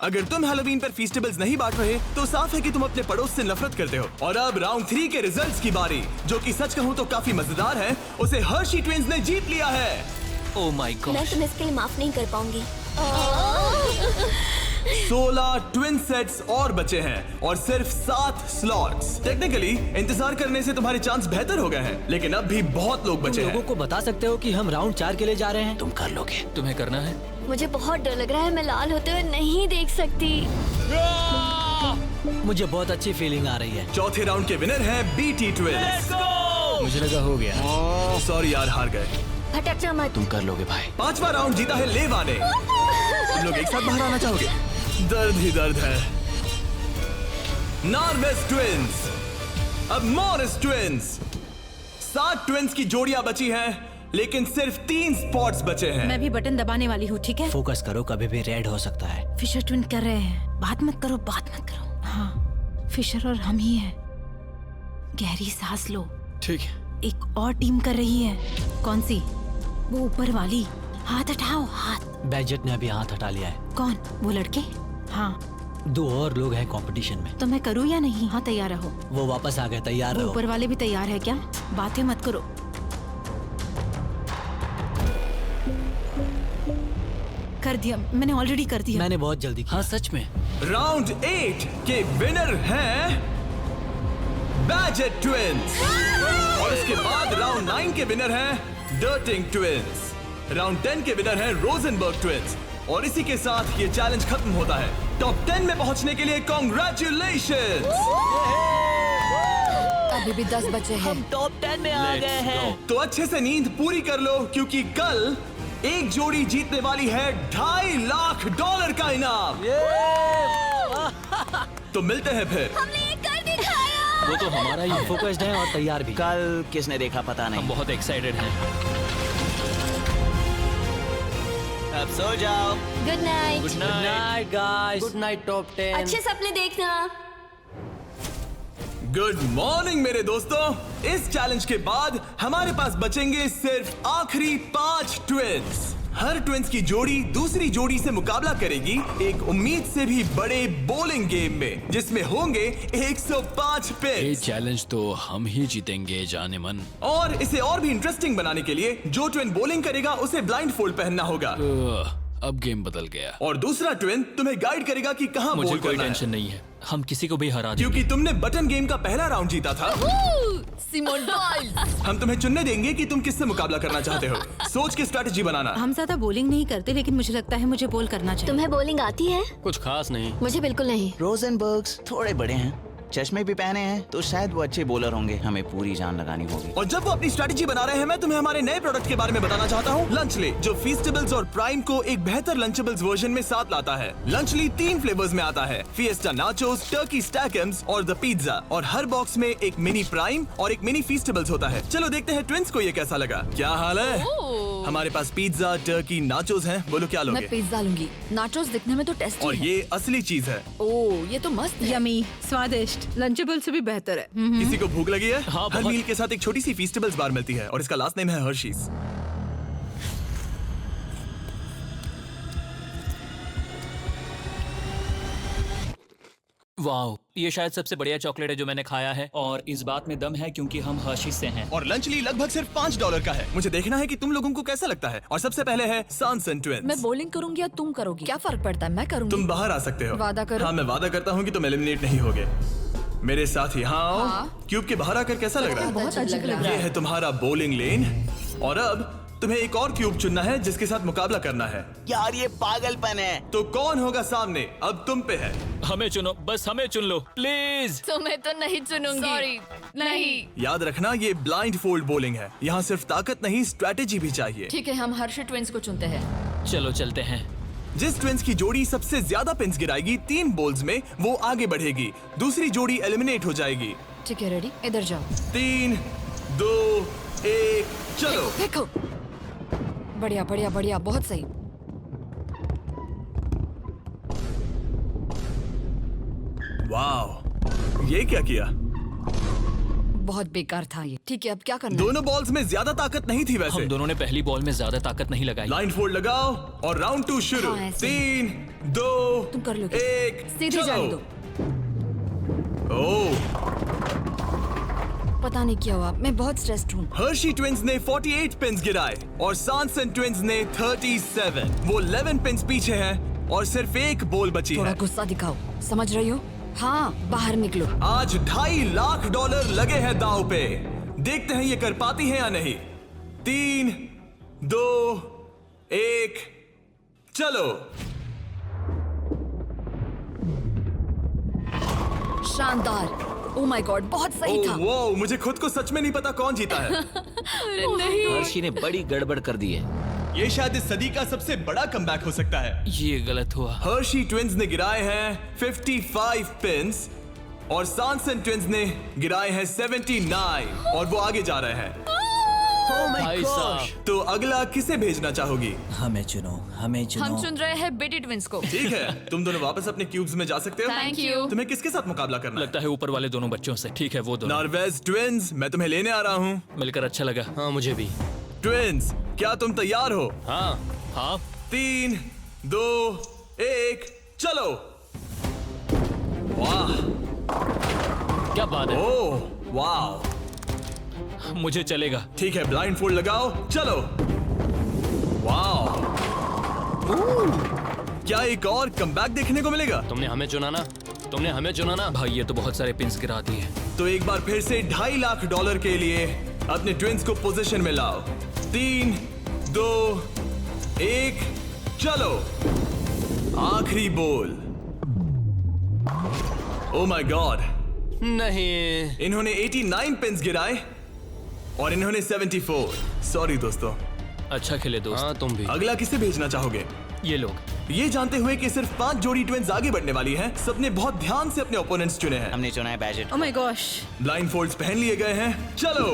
अगर तुम हैलोवीन पर फीस्टेबल्स नहीं बांट रहे, तो साफ है कि तुम अपने पड़ोस से नफरत करते हो। और अब राउंड 3 के रिजल्ट्स की बारी, जो कि सच कहूँ तो काफी मजेदार है। उसे हर्शी ट्विंस ने जीत लिया है। Oh my God. मैं तुम्हें इसके लिए माफ नहीं कर पाऊंगी। 16 ट्विन सेट्स और बचे हैं और सिर्फ 7 स्लॉट्स। टेक्निकली इंतजार करने से तुम्हारे चांस बेहतर हो गए हैं, लेकिन अब भी बहुत लोग बचे तुम हैं। लोगों को बता सकते हो कि हम राउंड 4 के लिए जा रहे हैं? तुम कर लोगे। तुम्हें करना है? मुझे बहुत डर लग रहा है, मैं लाल होते हुए नहीं देख सकती। मुझे बहुत अच्छी फीलिंग आ रही है। चौथे राउंड के विनर हैं बीटी ट्विंस। मुझे लगा हो गया। सॉरी यार, हार गए। भटकना मत। तुम कर लोगे भाई। 5वां राउंड जीता है लेवा ने। तुम लोग एक साथ बाहर आना चाहोगे? दर्द ही दर्द है। नॉर्वेस ट्विंस, अब मॉरिस ट्विंस। 7 ट्विंस की जोड़ियां बची हैं, लेकिन सिर्फ 3 स्पॉट्स बचे हैं। मैं भी बटन दबाने वाली हूँ, ठीक है? फोकस करो, कभी भी रेड हो सकता है। फिशर ट्विन कर रहे हैं। बात मत करो, बात मत करो। हाँ, फिशर और हम ही हैं। गहरी सांस लो। ठीक है। एक और टीम कर रही है। कौन सी? वो ऊपर वाली। हाथ हटाओ, हाथ। बैजेट ने अभी हाथ हटा लिया है। कौन? वो लड़के? हाँ। 2 और लोग हैं कंपटीशन में। तो मैं करूँ या नहीं? हाँ, तैयार रहो। वो वापस आ गए, तैयार वो रहो। ऊपर वाले भी तैयार है क्या? बातें मत करो। कर दिया, मैंने ऑलरेडी कर दिया। मैंने बहुत जल्दी किया। हाँ सच में। राउंड 8 के विनर हैं बैजेट ट्विंस। और इसके बाद राउंड 9 के विनर हैं डर्टिंग ट्विंस। राउंड 10 के विनर हैं रोजनबर्ग ट्विंस। और इसी के साथ ये चैलेंज खत्म होता है। टॉप 10 में पहुंचने के लिए कांग्रेचुलेशंस। अभी भी 10 बचे हैं। टॉप 10 में आ गए हैं। तो अच्छे से नींद पूरी कर लो, क्योंकि कल एक जोड़ी जीतने वाली है $2.5 लाख का इनाम। तो मिलते हैं फिर। हमने ये कर दिखाया। वो तो हमारा ही है। फोकस्ड हैं और तैयार भी। कल किसने देखा पता हम नहीं। बहुत एक्साइटेड हैं। अब सो जाओ। Good night. Good night. Night guys. Good night top 10। अच्छे सपने देखना। गुड मॉर्निंग मेरे दोस्तों। इस चैलेंज के बाद हमारे पास बचेंगे सिर्फ आखिरी 5 ट्विंस। हर ट्विंस की जोड़ी दूसरी जोड़ी से मुकाबला करेगी एक उम्मीद से भी बड़े बोलिंग गेम में, जिसमें होंगे 105 ये पिन्स। चैलेंज तो हम ही जीतेंगे जाने मन। और इसे और भी इंटरेस्टिंग बनाने के लिए जो ट्विन बॉलिंग करेगा उसे ब्लाइंड फोल्ड पहनना होगा। अब गेम बदल गया। और दूसरा ट्विन तुम्हें गाइड करेगा कि कहां मुझे बॉल कोई करना है, टेंशन नहीं है। हम किसी को भी हरा देंगे। क्योंकि तुमने बटन गेम का पहला राउंड जीता था। Simone Biles. हम तुम्हें चुनने देंगे कि तुम किससे मुकाबला करना चाहते हो। सोच के स्ट्रैटेजी बनाना। हम ज्यादा बॉलिंग नहीं करते, लेकिन मुझे लगता है मुझे बॉल करना चाहिए। तुम्हें बॉलिंग आती है? कुछ खास नहीं। मुझे बिल्कुल नहीं। रोजनबर्ग्स थोड़े बड़े हैं। चश्मे भी पहने हैं तो शायद वो अच्छे बॉलर होंगे। हमें पूरी जान लगानी होगी। और जब वो अपनी स्ट्रेटेजी बना रहे हैं, मैं तुम्हें हमारे नए प्रोडक्ट के बारे में बताना चाहता हूँ, लंचली, जो फीस्टेबल्स और प्राइम को एक बेहतर लंचेबल्स वर्जन में साथ लाता है। लंचली 3 फ्लेवर्स में आता है, फिएस्टा नाचोस, टर्की स्टैकम्स और द पिज्जा। और हर बॉक्स में एक मिनी प्राइम और एक मिनी फीस्टेबल्स होता है। चलो देखते हैं ट्विंस को ये कैसा लगा। क्या हाल है? हमारे पास पिज्जा, टर्की, नाचोस हैं। बोलो क्या लोगे? मैं पिज्जा लूंगी। नाचोस दिखने में तो टेस्टी और है। ये असली चीज है। ओह, ये तो मस्त है। यमी, स्वादिष्ट, लंचेबल से भी बेहतर है। किसी को भूख लगी है? हाँ, हर बहुत। मील के साथ एक छोटी सी फीस्टेबल्स बार मिलती है और इसका लास्ट नेम है हर्शीज। वाओ, ये शायद सबसे बढ़िया चॉकलेट है जो मैंने खाया है, और इस बात में दम है क्योंकि हम हर्शीज से हैं। और लंचली लगभग सिर्फ $5 का है। मुझे देखना है कि तुम लोगों को कैसा लगता है। और सबसे पहले है सांसन मैं ट्विंस। बॉलिंग करूंगी या तुम करोगी? क्या फर्क पड़ता है? मैं करूंगी। तुम बाहर आ सकते हो। वादा करो। हाँ, मैं वादा करता हूँ कि तुम एलिमिनेट नहीं होगे। मेरे साथ यहाँ आओ। हाँ। क्यूब के बाहर आकर कैसा लग रहा है? बहुत अजीब लग रहा ये है। है तुम्हारा बॉलिंग लेन। और अब तुम्हें एक और क्यूब चुनना है जिसके साथ मुकाबला करना है। यार ये पागलपन है। तो कौन होगा सामने? अब तुम पे है। हमें चुनो, बस हमें चुन लो प्लीज। तुम्हें तो नहीं चुनूंगी। सॉरी, नहीं। याद रखना, ये ब्लाइंड फोल्ड बॉलिंग है। यहाँ सिर्फ ताकत नहीं, स्ट्रेटेजी भी चाहिए। ठीक है, हम हर्षी ट्विंस को चुनते हैं। चलो चलते हैं। जिस ट्विंस की जोड़ी सबसे ज्यादा पिंस गिराएगी 3 बॉल्स में, वो आगे बढ़ेगी। दूसरी जोड़ी एलिमिनेट हो जाएगी। ठीक है, रेडी? इधर जाओ। 3, 2, 1, चलो। देखो, बढ़िया बढ़िया बढ़िया, बहुत सही। वाह, ये क्या किया? बहुत बेकार था ये। ठीक है, अब क्या करना है? दोनों बॉल्स में ज्यादा ताकत नहीं थी वैसे। हम दोनों ने पहली बॉल में ज्यादा ताकत नहीं लगाई। लाइन फोल्ड लगाओ और राउंड 2 शुरू। हाँ, ऐसे। 3, 2, तुम कर लोगे। 1, सीधे जाने दो। ओह, पता नहीं क्या हुआ, मैं बहुत स्ट्रेस्ड हूँ। हर्शी ट्विंस ने 48 पिंस गिराए और सांसन ट्विंस ने 37। वो 11 पिंस पीछे हैं और सिर्फ एक बॉल बची थोड़ा है। गुस्सा दिखाओ, समझ रही हो? हाँ, बाहर निकलो। आज $2.5 लाख लगे हैं दांव पे। देखते हैं ये कर पाती है या नहीं। 3, 2, 1, चलो। शानदार। ओह माय गॉड, बहुत सही था। वो मुझे खुद को सच में नहीं पता कौन जीता है। अरे नहीं। हर्षी ने बड़ी गड़बड़ कर दी है। ये शायद इस सदी का सबसे बड़ा कमबैक हो सकता है। ये गलत हुआ। हर्शी ट्विंस ने गिराए हैं 55 पिंस और सांसन ट्विंस ने गिराए हैं 79 और वो आगे जा रहे हैं। भाई साहब, तो अगला किसे भेजना चाहोगी? हमें चुनो, हमें चुनो। हम चुन रहे हैं बेटी ट्विंस को। ठीक है, तुम दोनों वापस अपने क्यूब्स में जा सकते हो। Thank you। तुम्हें किसके साथ मुकाबला करना है? लगता है ऊपर वाले दोनों बच्चों से। ठीक है, वो दोनों। नॉर्वेज ट्विंस, मैं तुम्हें लेने आ रहा हूँ। मिलकर अच्छा लगा। हाँ, मुझे भी। ट्विंस, क्या तुम तैयार हो? हाँ। हाँ, 3, 2, 1, चलो। वाह, क्या बात है। ओह, वाह। मुझे चलेगा। ठीक है, ब्लाइंड फोल्ड लगाओ, चलो। वाह, क्या एक और कमबैक देखने को मिलेगा? तुमने हमें चुना ना, तुमने हमें चुना ना। भाई ये तो बहुत सारे पिंस गिरा दिए। तो एक बार फिर से $2.5 लाख के लिए अपने ट्विंस को पोजीशन में लाओ। 3, 2, 1, चलो। आखिरी बॉल। ओह माय गॉड, नहीं। इन्होंने 89 पिंस गिराए और इन्होंने 74। सॉरी दोस्तों। अच्छा खेले दोस्त। हाँ, तुम भी। अगला किसे भेजना चाहोगे? ये लोग। ये जानते हुए कि सिर्फ 5 जोड़ी ट्विंस आगे बढ़ने वाली हैं, सबने बहुत ध्यान से अपने ओपोनेंट्स चुने हैं। हमने चुना है budget. Oh my gosh. Blindfolds पहन लिए गए हैं। चलो।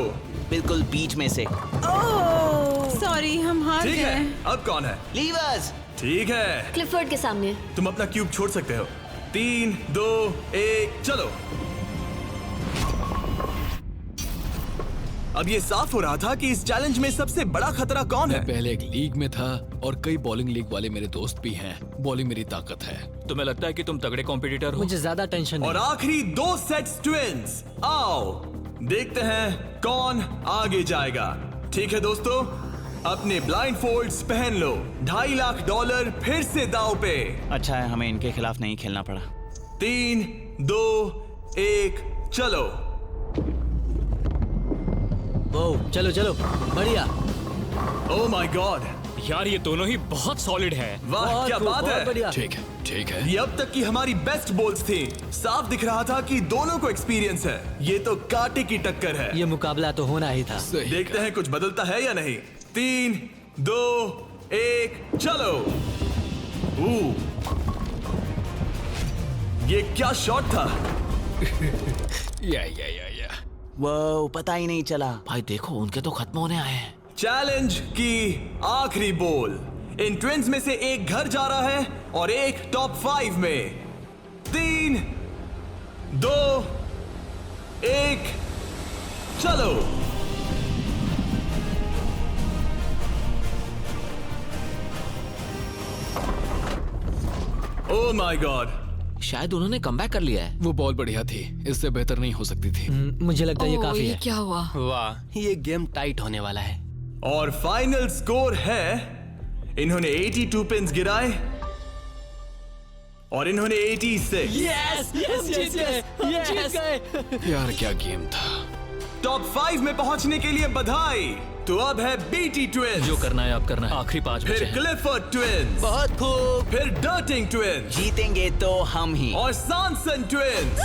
बिल्कुल बीच में से। ओह, सॉरी, हम हार ठीक है, गए। अब कौन है? लीवर्स। ठीक है, क्लिफर्ड के सामने। तुम अपना क्यूब छोड़ सकते हो। 3, 2, 1, चलो। अब ये साफ हो रहा था कि इस चैलेंज में सबसे बड़ा खतरा कौन है। पहले एक लीग में था और कई बॉलिंग लीग वाले मेरे दोस्त भी हैं। बॉलिंग मेरी ताकत है। तुम्हें लगता है कि तुम तगड़े कॉम्पिटिटर हो? मुझे ज्यादा टेंशन और नहीं। आखिरी 2 सेट्स ट्विंस। आओ देखते हैं कौन आगे जाएगा। ठीक है दोस्तों, अपने ब्लाइंड फोल्ड्स पहन लो। $2.5 लाख फिर से दांव पे। अच्छा है हमें इनके खिलाफ नहीं खेलना पड़ा। 3, 2, 1, चलो। ओह, चलो चलो, बढ़िया। ओह माय गॉड, यार ये दोनों ही बहुत सॉलिड है। वाह क्या बात है। ठीक है। ये अब तक की हमारी बेस्ट बॉल्स थी। साफ दिख रहा था कि दोनों को एक्सपीरियंस है। ये तो कांटे की टक्कर है। ये मुकाबला तो होना ही था। देखते हैं कुछ बदलता है या नहीं। 3, 2, 1 चलो। ये क्या शॉट था। या वो पता ही नहीं चला। भाई देखो उनके तो खत्म होने आए हैं। चैलेंज की आखिरी बॉल। इन ट्विंस में से एक घर जा रहा है और एक टॉप 5 में। 3, 2, 1 चलो। ओह माय गॉड, शायद उन्होंने कमबैक कर लिया है। वो बहुत बढ़िया थी, इससे बेहतर नहीं हो सकती थी। मुझे लगता है ये काफी ये है। क्या हुआ? वाह, ये गेम टाइट होने वाला है। और फाइनल स्कोर है, इन्होंने 82 पिन्स गिराए और इन्होंने 86। यार क्या गेम था। टॉप 5 में पहुंचने के लिए बधाई। तो अब है बीटी ट्विंस, जो करना है आप करना है। आखिरी 5 बचे फिर हैं। क्लिफर्ड ट्विंस, बहुत खूब। फिर डर्टिंग ट्विंस जीतेंगे तो हम ही। और सॉनसन ट्विंस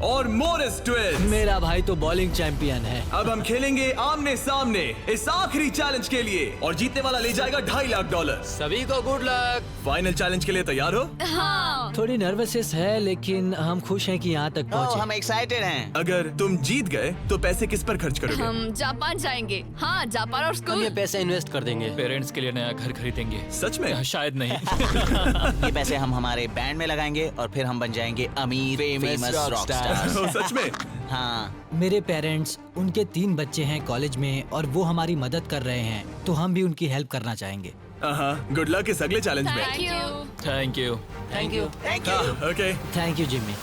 और मोरिस ट्विंस। मेरा भाई तो बॉलिंग चैंपियन है। अब हम खेलेंगे आमने सामने इस आखिरी चैलेंज के लिए और जीतने वाला ले जाएगा $2.5 लाख। सभी को गुड लक। फाइनल चैलेंज के लिए तैयार हो? हाँ। थोड़ी नर्वसनेस है लेकिन हम खुश हैं कि यहाँ तक पहुँचे। हम एक्साइटेड हैं। अगर तुम जीत गए तो पैसे किस पर खर्च करोगे? हम जापान जाएंगे। हाँ, जापान और हम स्कूल। ये पैसे इन्वेस्ट कर देंगे। पेरेंट्स के लिए नया घर खरीदेंगे। सच में? शायद नहीं। ये पैसे हम हमारे बैंड में लगाएंगे और फिर हम बन जाएंगे अमीर फेमस रॉक स्टार। सच में? हाँ। मेरे पेरेंट्स, उनके 3 बच्चे हैं कॉलेज में और वो हमारी मदद कर रहे हैं, तो हम भी उनकी हेल्प करना चाहेंगे। गुड लक इस अगले चैलेंज में। Thank you. Thank you. Thank you. Okay. Thank you Jimmy.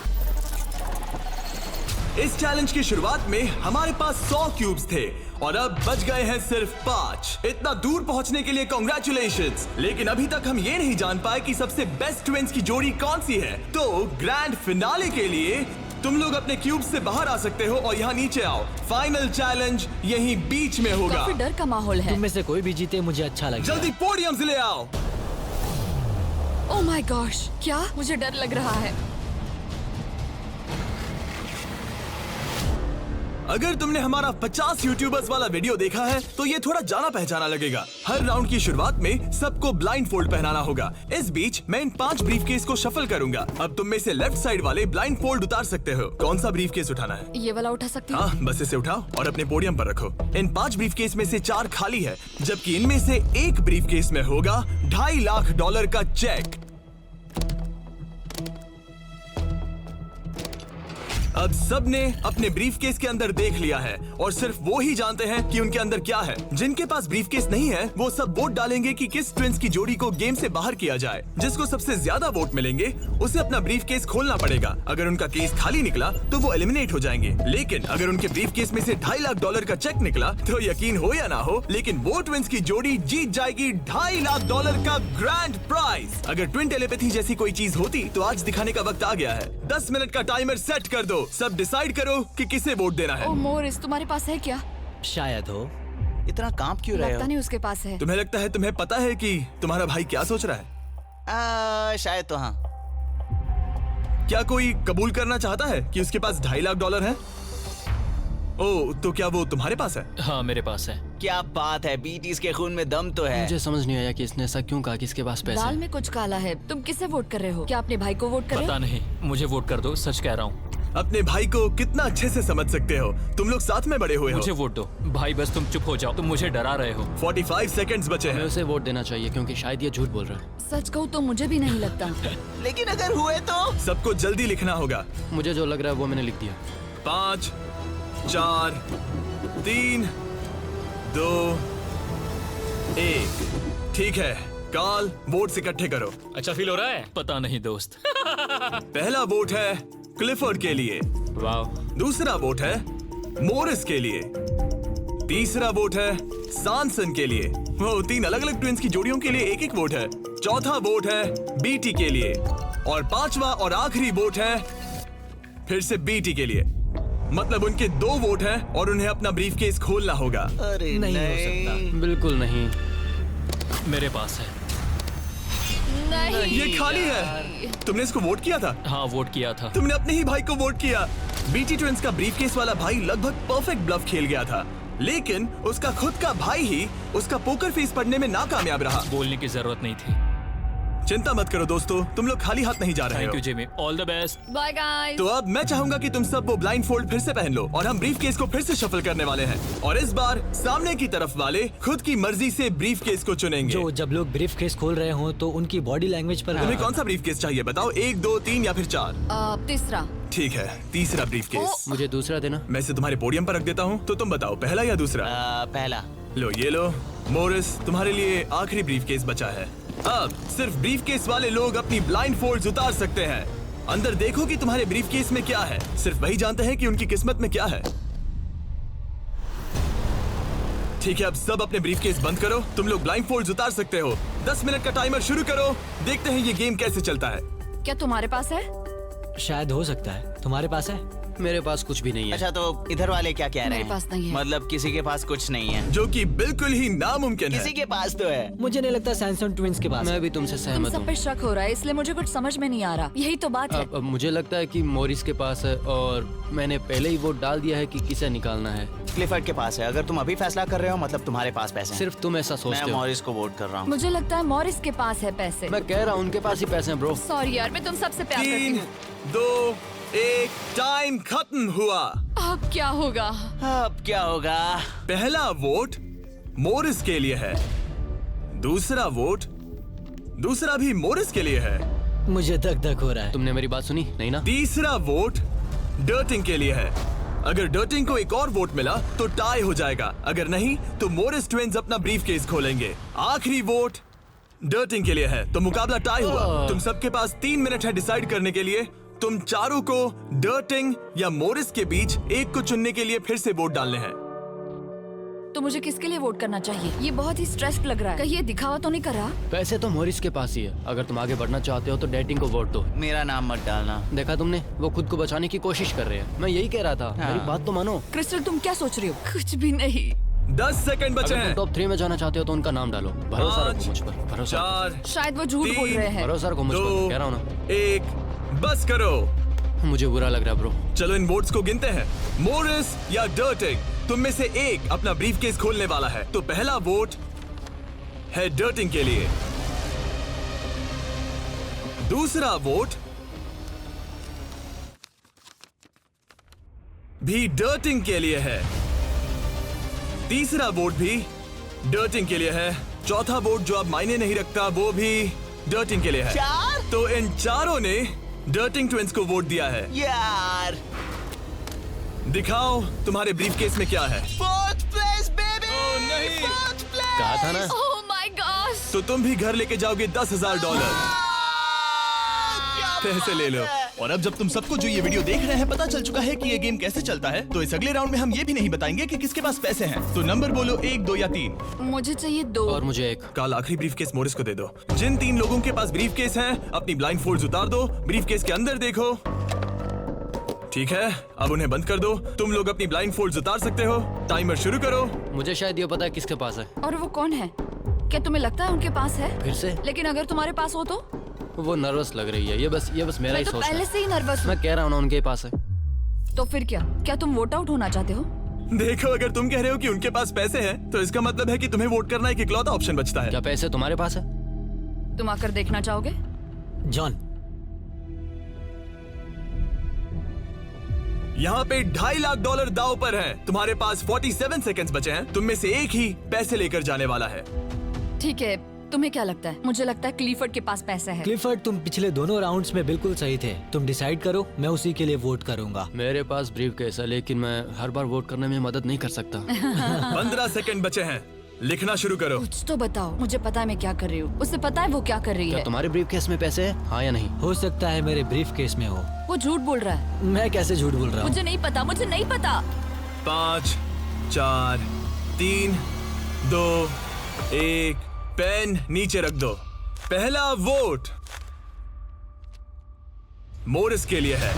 इस चैलेंज की शुरुआत में हमारे पास 100 क्यूब्स थे और अब बच गए हैं सिर्फ 5। इतना दूर पहुंचने के लिए कांग्रेचुलेशंस। लेकिन अभी तक हम ये नहीं जान पाए कि सबसे बेस्ट ट्विंस की जोड़ी कौन सी है। तो ग्रैंड फिनाले के लिए तुम लोग अपने क्यूब्स से बाहर आ सकते हो और यहाँ नीचे आओ। फाइनल चैलेंज यहीं बीच में होगा। काफी डर का माहौल है। तुम में से कोई भी जीते मुझे अच्छा लगेगा। जल्दी पोडियम से ले आओ। ओह माय गॉश, क्या मुझे डर लग रहा है। अगर तुमने हमारा 50 यूट्यूबर्स वाला वीडियो देखा है तो ये थोड़ा जाना पहचाना लगेगा। हर राउंड की शुरुआत में सबको ब्लाइंड फोल्ड पहनाना होगा। इस बीच मैं इन 5 ब्रीफकेस को शफल करूंगा। अब तुम में से लेफ्ट साइड वाले ब्लाइंड फोल्ड उतार सकते हो। कौन सा ब्रीफकेस उठाना है? ये वाला उठा सकती हूँ? हाँ, बस इसे उठाओ और अपने पोडियम पर रखो। इन 5 ब्रीफकेस में से 4 खाली है, जबकि इनमें से एक ब्रीफकेस में होगा $2.5 लाख का चेक। अब सबने अपने ब्रीफकेस के अंदर देख लिया है और सिर्फ वो ही जानते हैं कि उनके अंदर क्या है। जिनके पास ब्रीफकेस नहीं है वो सब वोट डालेंगे कि किस ट्विंस की जोड़ी को गेम से बाहर किया जाए। जिसको सबसे ज्यादा वोट मिलेंगे उसे अपना ब्रीफकेस खोलना पड़ेगा। अगर उनका केस खाली निकला तो वो एलिमिनेट हो जाएंगे। लेकिन अगर उनके ब्रीफकेस में से $2.5 लाख का चेक निकला तो यकीन हो या ना हो, लेकिन वो ट्विंस की जोड़ी जीत जाएगी $2.5 लाख का ग्रैंड प्राइज। अगर ट्विन टेलीपैथी जैसी कोई चीज होती तो आज दिखाने का वक्त आ गया है। 10 मिनट का टाइमर सेट कर दो। सब डिसाइड करो कि किसे वोट देना है। ओह मोरिस, तुम्हारे पास है क्या? शायद हो। इतना कांप क्यों रहे लगता हो? नहीं उसके पास है। तुम्हें लगता है तुम्हें पता है कि तुम्हारा भाई क्या सोच रहा है? शायद तो हाँ। क्या कोई कबूल करना चाहता है कि उसके पास $2.5 लाख है? ओह, तो क्या वो तुम्हारे पास है? हाँ, मेरे पास है। क्या बात है, बीटीज के खून में दम तो है। मुझे समझ नहीं आया कि इसने ऐसा क्यों कहा कि इसके पास पैसे दाल हैं। में कुछ काला है। तुम किसे वोट कर रहे हो? क्या अपने भाई को वोट कर रहे पता हो? नहीं, मुझे वोट कर दो, सच कह रहा हूँ। अपने भाई को कितना अच्छे से समझ सकते हो। तुम लोग साथ में बड़े हुए हो। मुझे वोट दो भाई, बस तुम चुप हो जाओ। तुम मुझे डरा रहे हो। 45 सेकंड्स बचे हमें हैं। उसे वोट देना चाहिए क्योंकि शायद ये झूठ बोल रहा है। सच कहूँ तो मुझे भी नहीं लगता। लेकिन अगर हुए तो? सबको जल्दी लिखना होगा। मुझे जो लग रहा है वो मैंने लिख दिया। 5, 4, 3, 2, 1। ठीक है, कार्ल, वोट्स इकट्ठे करो। अच्छा फील हो रहा है? पता नहीं दोस्त। पहला वोट है क्लिफर्ड के लिए। वाह। दूसरा वोट है मोरिस के लिए। तीसरा वोट है सॉनसन के लिए। वो 3 अलग अलग ट्विंस की जोड़ियों के लिए एक वोट है। चौथा वोट है बीटी के लिए और 5वां और आखिरी वोट है फिर से बीटी के लिए। मतलब उनके 2 वोट हैं और उन्हें अपना ब्रीफकेस खोलना होगा। अरे नहीं हो सकता। बिल्कुल नहीं। मेरे पास है। नहीं ये खाली है। तुमने इसको वोट किया था? हाँ, वोट किया था। तुमने अपने ही भाई को वोट किया। बीटी ट्विंस का ब्रीफकेस वाला भाई लगभग परफेक्ट ब्लफ खेल गया था, लेकिन उसका खुद का भाई ही उसका पोकर फेस पढ़ने में नाकामयाब रहा। बोलने की जरूरत नहीं थी। चिंता मत करो दोस्तों, तुम लोग खाली हाथ नहीं जा रहे हो। Thank you Jimmy, all the best. Bye guys. तो अब मैं चाहूंगा कि तुम सब वो ब्लाइंड फोल्ड फिर से पहन लो और हम ब्रीफकेस को फिर से शफल करने वाले हैं। और इस बार सामने की तरफ वाले खुद की मर्जी से ब्रीफकेस को चुनेंगे। जो जब लोग ब्रीफकेस खोल रहे हो तो उनकी बॉडी लैंग्वेज पर तुम्हें कौन सा ब्रीफकेस चाहिए बताओ? 1, 2, 3 या फिर 4? तीसरा। ठीक है, तीसरा ब्रीफकेस। मुझे दूसरा देना। मैं इसे तुम्हारे पोडियम पर रख देता हूँ, तो तुम बताओ पहला या दूसरा? पहला। लो ये लो मोरिस, तुम्हारे लिए आखिरी ब्रीफकेस बचा है। अब सिर्फ ब्रीफकेस वाले लोग अपनी ब्लाइंड फोल्ड्स उतार सकते हैं। अंदर देखो कि तुम्हारे ब्रीफकेस में क्या है। सिर्फ वही जानते हैं कि उनकी किस्मत में क्या है। ठीक है, अब सब अपने ब्रीफकेस बंद करो। तुम लोग ब्लाइंड फोल्ड्स उतार सकते हो। 10 मिनट का टाइमर शुरू करो। देखते हैं ये गेम कैसे चलता है। क्या तुम्हारे पास है? शायद हो सकता है। तुम्हारे पास है? मेरे पास कुछ भी नहीं है। अच्छा, तो इधर वाले क्या कह रहे मेरे हैं? पास नहीं है। मतलब किसी के पास कुछ नहीं है? जो कि बिल्कुल ही नामुमकिन है। किसी के पास तो है। मुझे नहीं लगता सैमसंग ट्विंस के पास। मैं भी तुमसे तुम सहमत सब हूँ। पे शक हो रहा है, इसलिए मुझे कुछ समझ में नहीं आ रहा। यही तो बात है। अब मुझे लगता है कि मॉरिस के पास है और मैंने पहले ही वोट डाल दिया है कि किसे निकालना है। क्लिफर्ड के पास है। अगर तुम अभी फैसला कर रहे हो मतलब तुम्हारे पास पैसे हैं। सिर्फ तुम ऐसा मैं सोचते हो। मॉरिस को वोट कर रहा हूँ। मुझे लगता है मॉरिस के पास है पैसे। मैं कह रहा हूँ उनके पास ही पैसे हैं ब्रो। सॉरी यार, मैं तुम सबसे प्यार करती 3, हूँ। 2, 1 टाइम खत्म हुआ। अब क्या होगा? अब क्या होगा? पहला वोट मोरिस के लिए है। दूसरा वोट दूसरा भी मोरिस के लिए है। मुझे धक धक हो रहा है। तुमने मेरी बात सुनी नहीं ना? तीसरा वोट डर्टिंग के लिए है। अगर डर्टिंग को एक और वोट मिला तो टाई हो जाएगा, अगर नहीं तो मोरिस ट्विंस अपना ब्रीफकेस खोलेंगे। आखिरी वोट डर्टिंग के लिए है, तो मुकाबला टाई हुआ। तुम सबके पास 3 मिनट है डिसाइड करने के लिए। तुम चारों को डर्टिंग या मोरिस के बीच एक को चुनने के लिए फिर से वोट डालने हैं। तो मुझे किसके लिए वोट करना चाहिए? ये बहुत ही स्ट्रेस्ड लग रहा है। कहीं ये दिखावा तो नहीं कर रहा? पैसे तो मॉरिस के पास ही है। अगर तुम आगे बढ़ना चाहते हो तो डेटिंग को वोट दो। मेरा नाम मत डालना। देखा तुमने, वो खुद को बचाने की कोशिश कर रहे हैं। मैं यही कह रहा था। मेरी बात तो मानो। क्रिस्टल, तुम क्या सोच रही हो? कुछ भी नहीं। 10 सेकंड बचे अगर तुम हैं। टॉप 3 में जाना चाहते हो तो उनका नाम डालो। भरोसा रखो मुझ पर। भरोसा 4, शायद वो झूठ बोल रहे हैं। भरोसा रखो मुझ पर, कह रहा हूँ ना। 1 बस करो। मुझे बुरा लग रहा है ब्रो। चलो इन वोट्स को गिनते हैं। मोरिस या डर्टिंग, तुम में से एक अपना ब्रीफकेस खोलने वाला है। तो पहला वोट है डर्टिंग के लिए। दूसरा वोट भी डर्टिंग के लिए है। तीसरा वोट भी डर्टिंग के लिए है। चौथा वोट जो अब मायने नहीं रखता वो भी डर्टिंग के लिए है। 4? तो इन चारों ने डर्टिंग ट्विंस को वोट दिया है। यार, दिखाओ तुम्हारे ब्रीफकेस में क्या है। 4th place baby. ओह, नहीं। 4th place. कहा था ना। ओह माय गॉश। तो तुम भी घर लेके जाओगे $10,000। पैसे ले लो। और अब जब तुम सबको जो ये वीडियो देख रहे हैं पता चल चुका है कि ये गेम कैसे चलता है, तो इस अगले राउंड में हम ये भी नहीं बताएंगे कि किसके पास पैसे हैं। तो नंबर बोलो, 1, 2 या 3। मुझे चाहिए 2। और मुझे 1। कल आखिरी ब्रीफकेस मोरिस को दे दो। जिन 3 लोगों के पास ब्रीफकेस हैं, अपनी ब्लाइंड फोल्ड्स उतार दो। ब्रीफकेस के अंदर देखो। ठीक है, अब उन्हें बंद कर दो। तुम लोग अपनी ब्लाइंड फोल्ड्स उतार सकते हो। टाइमर शुरू करो। मुझे शायद ये पता है किसके पास है। और वो कौन है? क्या तुम्हें लगता है उनके पास है? फिर से लेकिन अगर तुम्हारे पास हो तो? वो नर्वस लग रही है। ये बस मेरा मैं ही तो सोचना पहले है। से ही नर्वस हूँ। मैं कह रहा हूँ ना उनके पास है। तो फिर क्या तुम वोट आउट होना चाहते हो? देखो, अगर तुम कह रहे हो कि उनके पास पैसे हैं, तो इसका मतलब है कि तुम्हें वोट करना एक इकलौता ऑप्शन बचता है। क्या पैसे तुम्हारे पास है? तुम आकर देखना चाहोगे? जॉन, यहाँ पे $2.5 लाख दाव पर है। तुम्हारे पास 47 सेकंड्स बचे हैं। तुम में से एक ही पैसे लेकर जाने वाला है। ठीक है, तुम्हें क्या लगता है? मुझे लगता है क्लिफर्ड के पास पैसा है। क्लिफर्ड, तुम पिछले दोनों राउंड्स में बिल्कुल सही थे। तुम डिसाइड करो, मैं उसी के लिए वोट करूंगा। मेरे पास ब्रीफकेस है, लेकिन मैं हर बार वोट करने में मदद नहीं कर सकता। 15 सेकंड बचे हैं। लिखना शुरू करो। कुछ तो बताओ। मुझे पता है मैं क्या कर रही हूँ। उसे पता है वो क्या कर रही क्या है। तुम्हारे ब्रीफकेस में पैसे हैं? हाँ या नहीं? हो सकता है मेरे ब्रीफकेस में हो। वो झूठ बोल रहा है। मैं कैसे झूठ बोल रहा हूँ? मुझे नहीं पता। मुझे नहीं पता। 5, 4, 3, 2, 1। पेन नीचे रख दो। पहला वोट मोरिस के लिए है।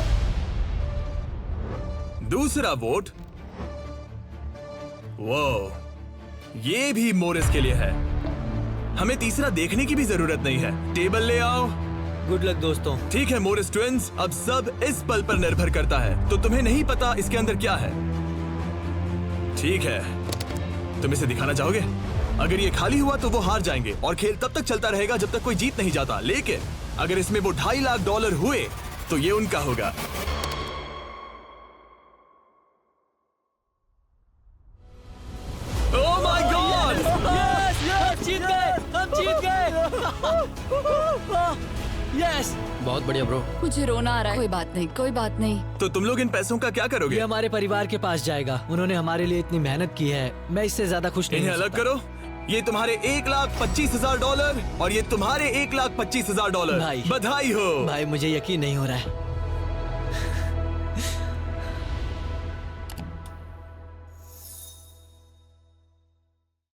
दूसरा वोट ये भी मोरिस के लिए है। हमें तीसरा देखने की भी जरूरत नहीं है। टेबल ले आओ। गुड लक दोस्तों। ठीक है मोरिस ट्विंस, अब सब इस पल पर निर्भर करता है। तो तुम्हें नहीं पता इसके अंदर क्या है। ठीक है, तुम इसे दिखाना चाहोगे? अगर ये खाली हुआ तो वो हार जाएंगे और खेल तब तक चलता रहेगा जब तक कोई जीत नहीं जाता। लेकिन अगर इसमें वो $2.5 लाख हुए तो ये उनका होगा। Oh my God! जीत गए, हम जीत गए। यस, बहुत बढ़िया ब्रो। मुझे रोना आ रहा है। कोई बात नहीं, कोई बात नहीं। तो तुम लोग इन पैसों का क्या ये करोगे? हमारे परिवार के पास जाएगा। उन्होंने हमारे लिए इतनी मेहनत की है, मैं इससे ज्यादा खुश नहीं इन्हें हो अलग सकता। करो। ये तुम्हारे $1,25,000 और ये तुम्हारे $1,25,000। भाई। बधाई हो। भाई मुझे यकीन नहीं हो रहा है।